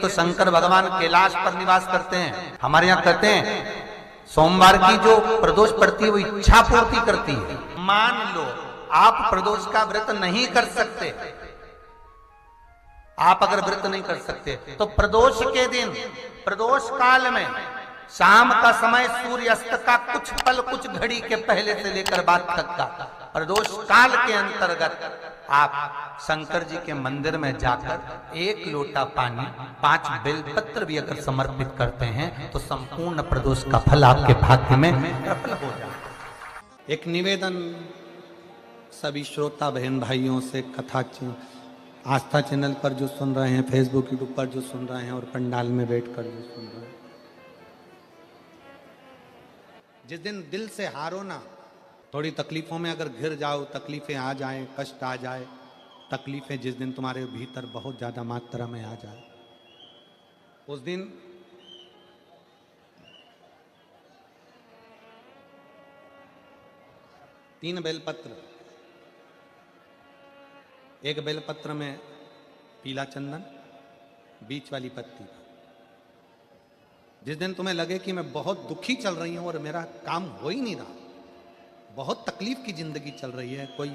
तो शंकर भगवान कैलाश पर निवास करते हैं। हमारे यहाँ कहते हैं सोमवार की जो प्रदोष पड़ती है वो इच्छा पूर्ति करती है। मान लो आप प्रदोष का व्रत नहीं कर सकते, आप अगर व्रत नहीं कर सकते तो प्रदोष के दिन, प्रदोष काल में शाम का समय सूर्यास्त का कुछ पल, कुछ घड़ी के पहले से लेकर बाद तक का प्रदोष काल के अंतर्गत आप शंकर जी के मंदिर में जाकर 1 लोटा पानी, 5 बेलपत्र भी अगर समर्पित करते हैं तो संपूर्ण प्रदोष का फल आपके भाग्य में प्रबल हो जाए। एक निवेदन सभी श्रोता बहन भाइयों से, कथा आस्था चैनल पर जो सुन रहे हैं, फेसबुक यूट्यूब पर जो सुन रहे हैं और पंडाल में बैठकर जो सुन रहे हैं, जिस दिन दिल से हारो ना, थोड़ी तकलीफों में अगर घिर जाओ, तकलीफें आ जाएं, कष्ट आ जाए, तकलीफें जिस दिन तुम्हारे भीतर बहुत ज्यादा मात्रा में आ जाए, उस दिन तीन बेलपत्र, एक बेलपत्र में पीला चंदन, बीच वाली पत्ती। जिस दिन तुम्हें लगे कि मैं बहुत दुखी चल रही हूं और मेरा काम हो ही नहीं रहा, बहुत तकलीफ की जिंदगी चल रही है, कोई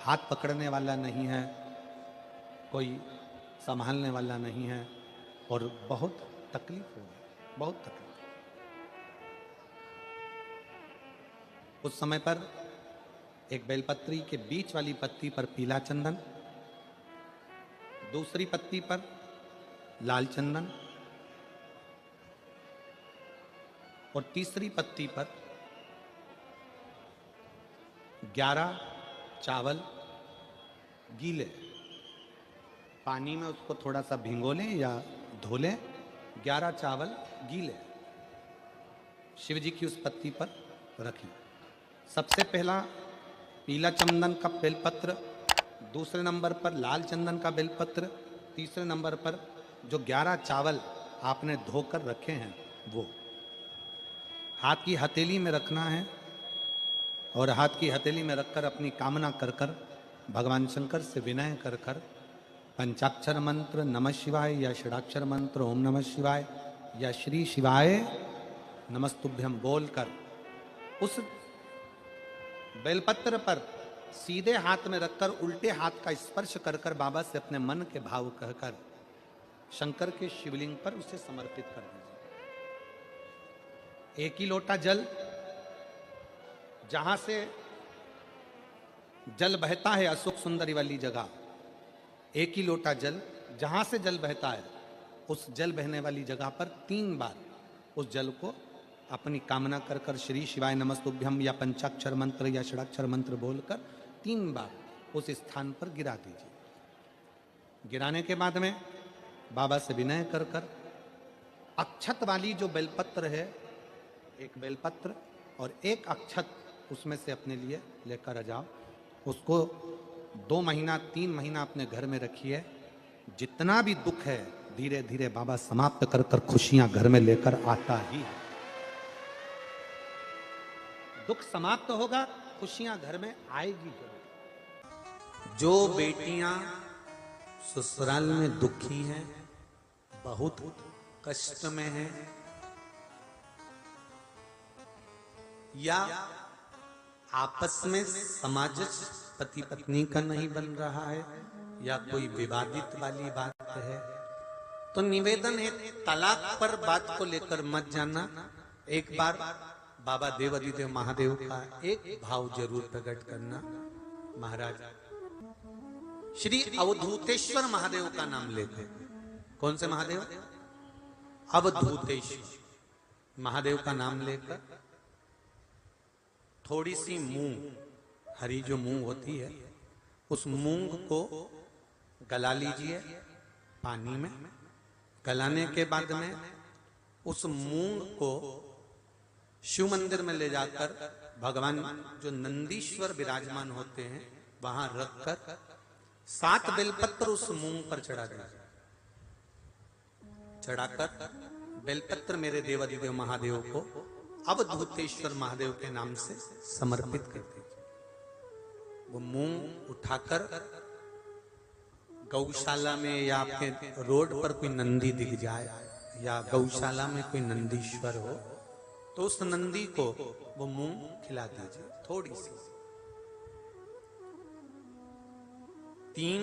हाथ पकड़ने वाला नहीं है, कोई संभालने वाला नहीं है और बहुत तकलीफ हो गई, बहुत तकलीफ। उस समय पर एक बेलपत्री के बीच वाली पत्ती पर पीला चंदन, दूसरी पत्ती पर लाल चंदन और तीसरी पत्ती पर 11 चावल गीले, पानी में उसको थोड़ा सा भिगो लें या धो लें, 11 चावल गीले शिव जी की उस पत्ती पर रखें। सबसे पहला पीला चंदन का बेलपत्र, दूसरे नंबर पर लाल चंदन का बेलपत्र, तीसरे नंबर पर जो 11 चावल आपने धोकर रखे हैं वो हाथ की हथेली में रखना है और हाथ की हथेली में रखकर अपनी कामना कर कर भगवान शंकर से विनय कर कर पंचाक्षर मंत्र नमः शिवाय या षडाक्षर मंत्र ओम नमः शिवाय या श्री शिवाय नमस्तुभ्यम बोलकर उस बेलपत्र पर सीधे हाथ में रखकर उल्टे हाथ का स्पर्श कर कर बाबा से अपने मन के भाव कहकर शंकर के शिवलिंग पर उसे समर्पित कर दीजिए। 1 ही लोटा जल, जहां से जल बहता है अशोक सुंदरी वाली जगह, 1 ही लोटा जल, जहां से जल बहता है उस जल बहने वाली जगह पर 3 बार उस जल को अपनी कामना कर कर श्री शिवाय नमस्तुभ्यम या पंचाक्षर मंत्र या षडाक्षर मंत्र बोलकर 3 बार उस स्थान पर गिरा दीजिए। गिराने के बाद में बाबा से विनय कर कर अक्षत वाली जो बेलपत्र है, एक बेलपत्र और एक अक्षत उसमें से अपने लिए लेकर आ जाओ। उसको 2 महीना 3 महीना अपने घर में रखिए। जितना भी दुख है धीरे धीरे बाबा समाप्त कर कर खुशियां घर में लेकर आता ही है। दुख समाप्त होगा, खुशियां घर में आएगी जरूर। जो बेटियां ससुराल में दुखी हैं, बहुत कष्ट में हैं या आपस में सामंजस्य पति पत्नी का नहीं बन रहा है या कोई विवादित वाली बात है, तो निवेदन है तलाक पर बात को लेकर मत जाना। एक बार बाबा देवाधिदेव महादेव का एक भाव जरूर प्रकट करना। महाराज श्री अवधूतेश्वर महादेव का नाम लेते। कौन से महादेव? अवधूतेश्वर महादेव का नाम लेकर थोड़ी सी मूंग, हरी जो मूंग होती है, उस मूंग को गला लीजिए पानी में। गलाने के बाद में उस मूंग को शिव मंदिर में ले जाकर भगवान जो नंदीश्वर विराजमान होते हैं वहां रखकर 7 बेलपत्र उस मूंग पर चढ़ा दीजिए। चढ़ाकर बेलपत्र मेरे देवाधिदेव महादेव को अवधूतेश्वर महादेव के नाम से समर्पित कर दीजिए। वो मूंग उठाकर गौशाला में या आपके रोड पर कोई नंदी दिख जाए या गौशाला में कोई नंदीश्वर हो तो उस नंदी को वो मूंग खिला दीजिए, थोड़ी सी। 3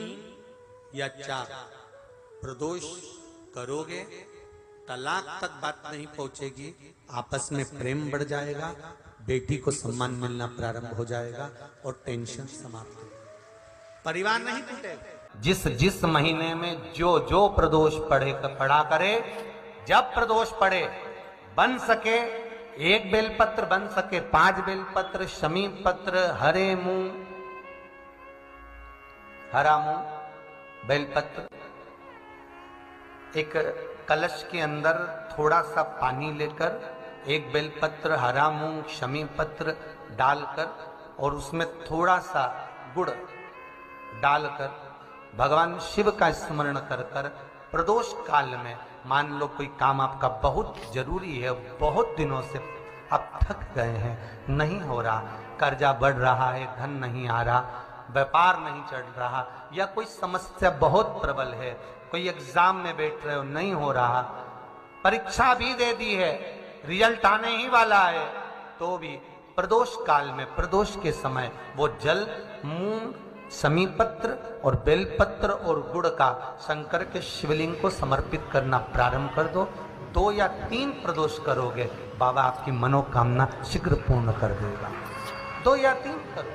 या 4 प्रदोष करोगे, तलाक तक बात नहीं पहुंचेगी, आपस में प्रेम बढ़ जाएगा, बेटी को सम्मान मिलना प्रारंभ हो जाएगा और टेंशन समाप्त हो, परिवार नहीं टूटेगा। जिस महीने में जो प्रदोष पड़ा करे, जब प्रदोष पड़े, बन सके 1 बेलपत्र, बन सके 5 बेलपत्र, शमी पत्र, हरे मूंग, हरा मूंग, बेलपत्र, एक कलश के अंदर थोड़ा सा पानी लेकर 1 बेलपत्र, हरा मूंग, शमी पत्र डालकर और उसमें थोड़ा सा गुड़ डालकर भगवान शिव का स्मरण कर कर प्रदोष काल में, मान लो कोई काम आपका बहुत जरूरी है, बहुत दिनों से आप थक गए हैं, नहीं हो रहा, कर्जा बढ़ रहा है, धन नहीं आ रहा, व्यापार नहीं चढ़ रहा, या कोई समस्या बहुत प्रबल है, कोई एग्जाम में बैठ रहे हो नहीं हो रहा, परीक्षा भी दे दी है, रिजल्ट आने ही वाला है, तो भी प्रदोष काल में, प्रदोष के समय वो जल, मूंग, समीपत्र और बेलपत्र और गुड़ का शंकर के शिवलिंग को समर्पित करना प्रारंभ कर दो। 2 या 3 प्रदोष करोगे, बाबा आपकी मनोकामना शीघ्र पूर्ण कर देगा। 2 या 3 करो,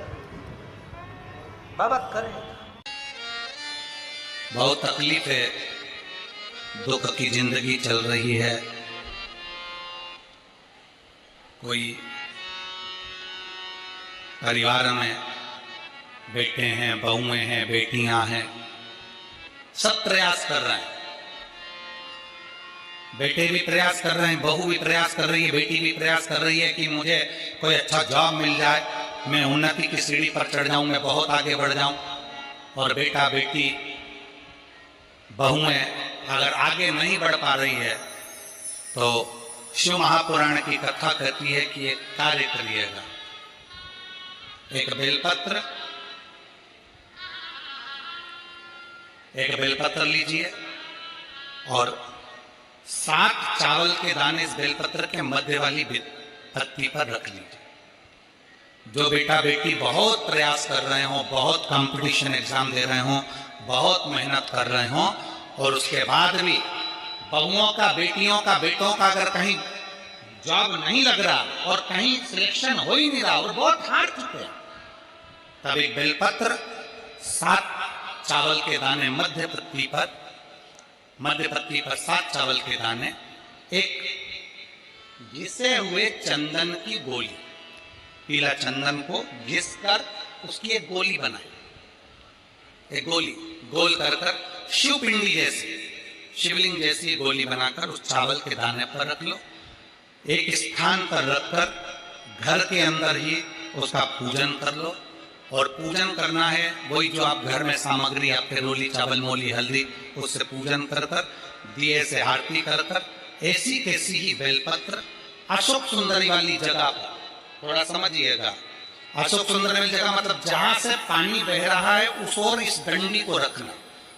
बाबा करेगा। बहुत तकलीफ है, दुख की जिंदगी चल रही है, कोई परिवार में बेटे हैं, बहुएं हैं, बेटियां हैं, सब प्रयास कर रहे हैं, बेटे भी प्रयास कर रहे हैं, बहू भी प्रयास कर रही है, बेटी भी प्रयास कर रही है कि मुझे कोई अच्छा जॉब मिल जाए, मैं उन्नति की सीढ़ी पर चढ़ जाऊं, मैं बहुत आगे बढ़ जाऊं। और बेटा बेटी बहुएं अगर आगे नहीं बढ़ पा रही है तो शिव महापुराण की कथा कहती है कि एक कार्य करिएगा, एक बेलपत्र लीजिए और 7 चावल के दाने इस बेलपत्र के मध्य वाली पत्ती पर रख लीजिए। जो बेटा बेटी बहुत प्रयास कर रहे हो, बहुत कंपटीशन एग्जाम दे रहे हो, बहुत मेहनत कर रहे हो और उसके बाद भी बहुओं का, बेटियों का, बेटों का अगर कहीं जॉब नहीं लग रहा और कहीं सिलेक्शन हो ही नहीं रहा और बहुत हार चुके हैं, तब एक बेलपत्र 7 चावल के दाने मध्य पत्ती पर 7 चावल के दाने, एक घिसे हुए चंदन की गोली, पीला चंदन को घिस कर उसकी एक गोली बनाए, एक गोली गोल कर शिव पिंडी जैसी, शिवलिंग जैसी गोली बनाकर उस चावल के दाने पर रख लो। एक स्थान पर रखकर घर के अंदर ही उसका पूजन कर लो। और पूजन करना है वही जो आप घर में सामग्री, आपके रोली, चावल, मोली, हल्दी, उससे पूजन कर कर, दिए से आरती कर कर, ऐसी कैसी ही बेलपत्र अशोक सुंदरी वाली जगह पर, थोड़ा समझिएगा, अशोक सुंदरी वाली जगह मतलब जहां से पानी बह रहा है उस ओर इस डंडी को रखना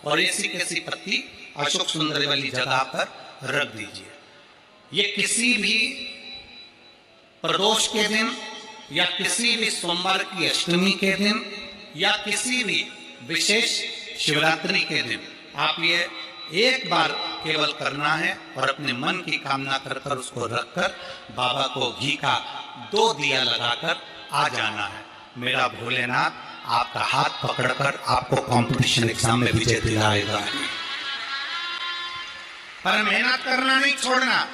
और ऐसी कैसी पत्ती अशोक सुंदरी वाली जगह पर रख दीजिए। ये किसी भी प्रदोष के दिन या किसी भी सोमवार की अष्टमी के दिन या किसी भी विशेष शिवरात्रि के दिन आप ये एक बार केवल करना है और अपने मन की कामना कर कर उसको रखकर बाबा को घी का 2 दिया लगाकर आ जाना है। मेरा भोलेनाथ आपका हाथ पकड़कर आपको कंपटीशन एग्जाम में विजय दिलाएगा। पर मेहनत करना नहीं छोड़ना,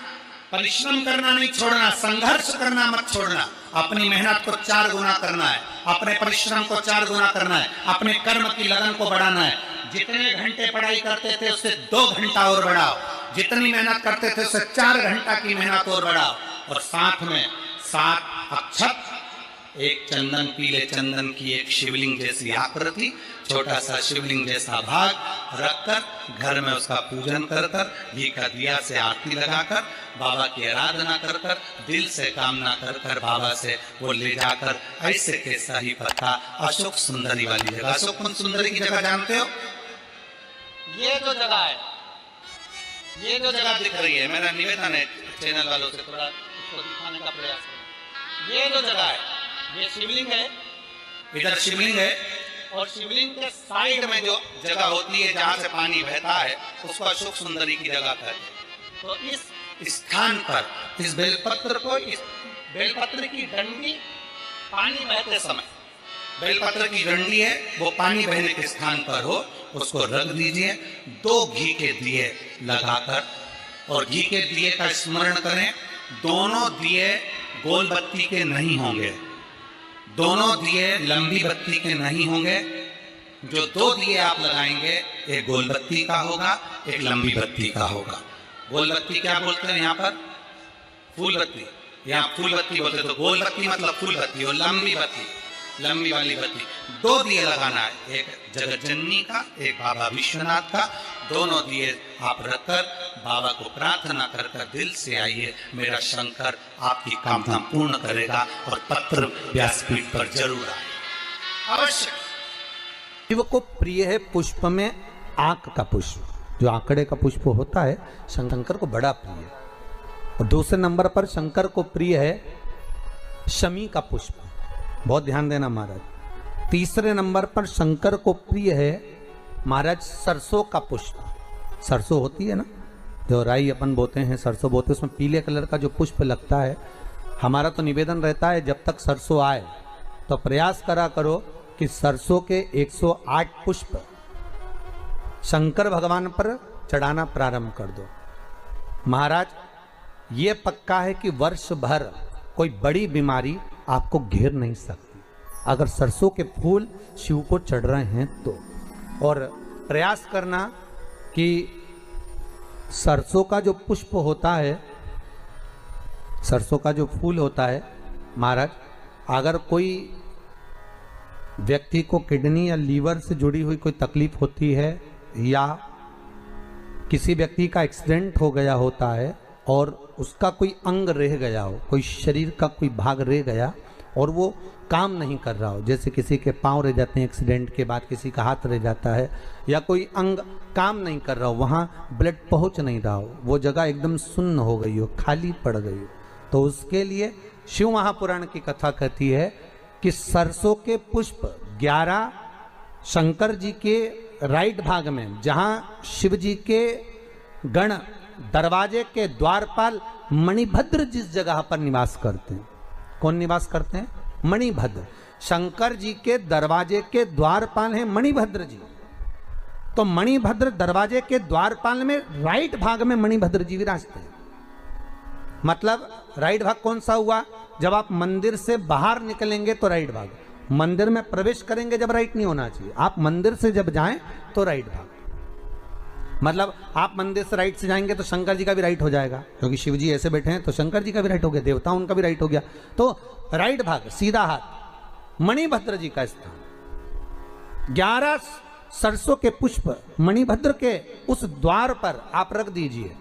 परिश्रम करना नहीं छोड़ना, संघर्ष करना मत छोड़ना। अपनी मेहनत को 4 गुना करना है, अपने परिश्रम को 4 गुना करना है, अपने कर्म की लगन को बढ़ाना है। जितने घंटे पढ़ाई करते थे उससे 2 घंटा और बढ़ाओ, जितनी मेहनत करते थे उससे 4 घंटा की मेहनत और बढ़ाओ। और साथ में 7 अक्षत, एक चंदन, पीले चंदन की एक शिवलिंग जैसी आकृति, छोटा सा शिवलिंग जैसा भाग रखकर घर में उसका पूजन कर कर, घी का दिया से आरती लगाकर, बाबा की आराधना कर कर, दिल से कामना कर कर बाबा से वो ले जाकर ऐसे कैसा ही पत्ता अशोक सुंदरी वाली जगह, अशोक सुंदरी की जगह जानते हो, ये जो जगह है, ये जो जगह दिख रही है, मेरा निवेदन है चैनल वालों से थोड़ा उसको दिखाने का प्रयास करें। ये जो जगह है, ये शिवलिंग है, इधर शिवलिंग है, और शिवलिंग के साइड में जो जगह होती है जहां से पानी बहता है, उसको अशोक सुंदरी की जगह कहते हैं। तो इस स्थान पर इस बेलपत्र को, इस बेलपत्र की डंडी पानी बहते समय, बेलपत्र की डंडी है वो पानी बहने के स्थान पर हो, उसको रख दीजिए। 2 घी के दिए लगाकर, और घी के दिए का स्मरण करें। दोनों दिए गोल बत्ती के नहीं होंगे, दोनों दिए लंबी बत्ती के नहीं होंगे। जो 2 दिए आप लगाएंगे, एक गोल बत्ती का होगा, एक लंबी बत्ती का होगा। गोल बत्ती क्या बोलते हैं यहाँ पर? फूल बत्ती। यहाँ फूल बत्ती बोलते, तो गोल बत्ती मतलब फूल बत्ती, और लंबी बत्ती लंबी वाली बत्ती। 2 दिए लगाना है, एक जगत जननी का, एक बाबा विश्वनाथ का। दोनों दिए आप रखकर बाबा को प्रार्थना कर कर दिल से आइए, मेरा शंकर आपकी कामना पूर्ण करेगा, और पत्र व्यासपीठ पर जरूर आए, अवश्य। शिव को प्रिय है पुष्प में आंक का पुष्प, जो आंकड़े का पुष्प होता है शंकर को बड़ा प्रिय है। और दूसरे नंबर पर शंकर को प्रिय है शमी का पुष्प, बहुत ध्यान देना महाराज। तीसरे नंबर पर शंकर को प्रिय है महाराज सरसों का पुष्प। सरसों होती है ना, जो राई अपन बोते हैं, सरसों बोते हैं, उसमें पीले कलर का जो पुष्प लगता है। हमारा तो निवेदन रहता है जब तक सरसों आए तो प्रयास करा करो कि सरसों के 108 पुष्प शंकर भगवान पर चढ़ाना प्रारंभ कर दो। महाराज ये पक्का है कि वर्ष भर कोई बड़ी बीमारी आपको घेर नहीं सकती अगर सरसों के फूल शिव को चढ़ रहे हैं तो। और प्रयास करना कि सरसों का जो पुष्प होता है, सरसों का जो फूल होता है महाराज, अगर कोई व्यक्ति को किडनी या लीवर से जुड़ी हुई कोई तकलीफ होती है, या किसी व्यक्ति का एक्सीडेंट हो गया होता है और उसका कोई अंग रह गया हो, कोई शरीर का कोई भाग रह गया और वो काम नहीं कर रहा हो, जैसे किसी के पांव रह जाते हैं एक्सीडेंट के बाद, किसी का हाथ रह जाता है, या कोई अंग काम नहीं कर रहा हो, वहाँ ब्लड पहुँच नहीं रहा हो, वो जगह एकदम सुन्न हो गई हो, खाली पड़ गई हो, तो उसके लिए शिव महापुराण की कथा कहती है कि सरसों के पुष्प 11 शंकर जी के राइट भाग में, जहाँ शिव जी के गण दरवाजे के द्वारपाल मणिभद्र जिस जगह पर निवास करते हैं, कौन निवास करते हैं? मणिभद्र। शंकर जी के दरवाजे के द्वारपाल हैं मणिभद्र जी। तो मणिभद्र दरवाजे के द्वारपाल में राइट भाग में मणिभद्र जी विराजते हैं। मतलब राइट भाग कौन सा हुआ? जब आप मंदिर से बाहर निकलेंगे तो राइट भाग, मंदिर में प्रवेश करेंगे जब राइट नहीं होना चाहिए, आप मंदिर से जब जाएं तो राइट भाग। मतलब आप मंदिर से राइट से जाएंगे तो शंकर जी का भी राइट हो जाएगा, क्योंकि शिव जी ऐसे बैठे हैं तो शंकर जी का भी राइट हो गया, देवता उनका भी राइट हो गया, तो राइट भाग सीधा हाथ मणिभद्र जी का स्थान। 11 सरसों के पुष्प मणिभद्र के उस द्वार पर आप रख दीजिए,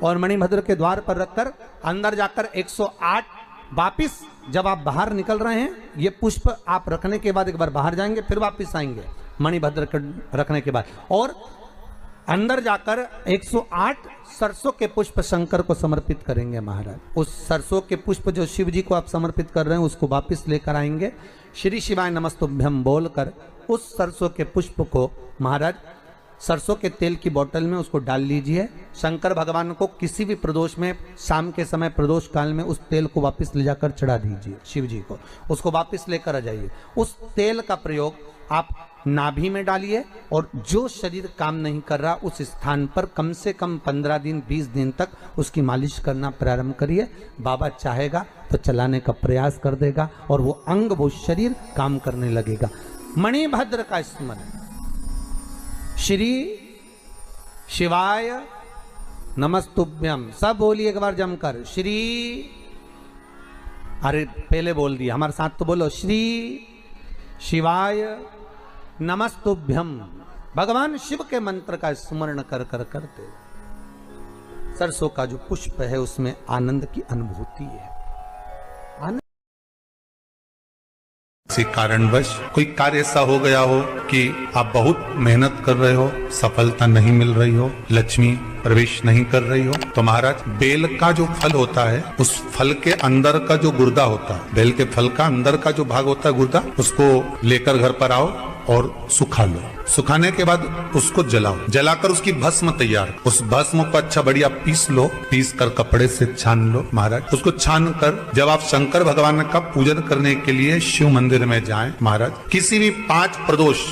और मणिभद्र के द्वार पर रखकर अंदर जाकर 108 वापिस जब आप बाहर निकल रहे हैं, ये पुष्प आप रखने के बाद एक बार बाहर जाएंगे, फिर वापिस आएंगे मणिभद्र के रखने के बाद, और अंदर जाकर 108 सरसों के पुष्प शंकर को समर्पित करेंगे महाराज। उस सरसों के पुष्प जो शिव जी को आप समर्पित कर रहे हैं उसको वापस लेकर आएंगे, श्री शिवाय नमस्तुभ्यम बोलकर उस सरसों के पुष्प को महाराज सरसों के तेल की बोतल में उसको डाल लीजिए। शंकर भगवान को किसी भी प्रदोष में, शाम के समय प्रदोष काल में उस तेल को वापस ले जाकर चढ़ा दीजिए शिव जी को, उसको वापस लेकर आ जाइए। उस तेल का प्रयोग आप नाभि में डालिए, और जो शरीर काम नहीं कर रहा उस स्थान पर कम से कम 15 दिन 20 दिन तक उसकी मालिश करना प्रारंभ करिए। बाबा चाहेगा तो चलाने का प्रयास कर देगा और वो अंग, वो शरीर काम करने लगेगा। मणिभद्र का स्मरण, श्री शिवाय नमस्तुभ्यम, सब बोलिए एक बार जमकर, श्री, अरे पहले बोल दिया, हमारे साथ तो बोलो, श्री शिवाय नमस्तुभ्यम। भगवान शिव के मंत्र का स्मरण कर कर करते सरसों का जो पुष्प है उसमें आनंद की अनुभूति है। किसी कारणवश कोई कार्य ऐसा हो गया हो कि आप बहुत मेहनत कर रहे हो, सफलता नहीं मिल रही हो, लक्ष्मी प्रवेश नहीं कर रही हो, तो महाराज बेल का जो फल होता है उस फल के अंदर का जो गुर्दा होता है, बेल के फल का अंदर का जो भाग होता है गुर्दा, उसको लेकर घर पर आओ और सुखा लो। सुखाने के बाद उसको जलाओ, जलाकर उसकी भस्म तैयार, उस भस्म को अच्छा बढ़िया पीस लो, पीस कर कपड़े से छान लो महाराज। उसको छान कर जब आप शंकर भगवान का पूजन करने के लिए शिव मंदिर में जाएं महाराज, किसी भी 5 प्रदोष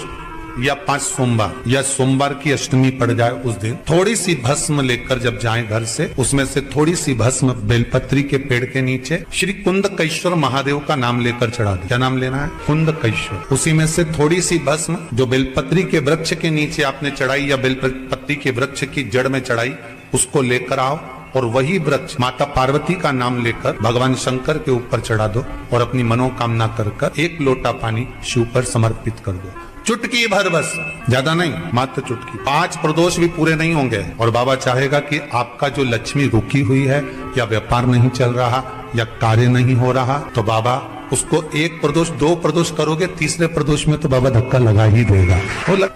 या 5 सोमवार या सोमवार की अष्टमी पड़ जाए उस दिन थोड़ी सी भस्म लेकर जब जाएं घर से, उसमें से थोड़ी सी भस्म बेलपत्री के पेड़ के नीचे श्री कुंदकेश्वर महादेव का नाम लेकर चढ़ा दो। क्या नाम लेना है? कुंदकेश्वर। उसी में से थोड़ी सी भस्म जो बेलपत्री के वृक्ष के नीचे आपने चढ़ाई या बेलपत्री के वृक्ष की जड़ में चढ़ाई, उसको लेकर आओ और वही वृक्ष माता पार्वती का नाम लेकर भगवान शंकर के ऊपर चढ़ा दो और अपनी मनोकामना कर 1 लोटा पानी शिव पर समर्पित कर दो। चुटकी भर बस, ज्यादा नहीं, मात्र चुटकी। 5 प्रदोष भी पूरे नहीं होंगे और बाबा चाहेगा कि आपका जो लक्ष्मी रुकी हुई है या व्यापार नहीं चल रहा या कार्य नहीं हो रहा, तो बाबा उसको 1 प्रदोष 2 प्रदोष करोगे, तीसरे प्रदोष में तो बाबा धक्का लगा ही देगा।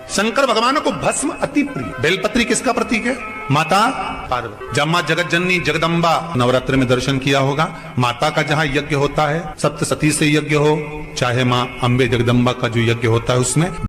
शंकर भगवान को भस्म अति प्रिय। बेलपत्री किसका प्रतीक है? माता पार्वती। जब माँ जगत जननी जगदम्बा नवरात्र में दर्शन किया होगा, माता का जहाँ यज्ञ होता है, सप्तसती से यज्ञ हो, चाहे माँ अम्बे जगदम्बा का जो यज्ञ होता है उसमें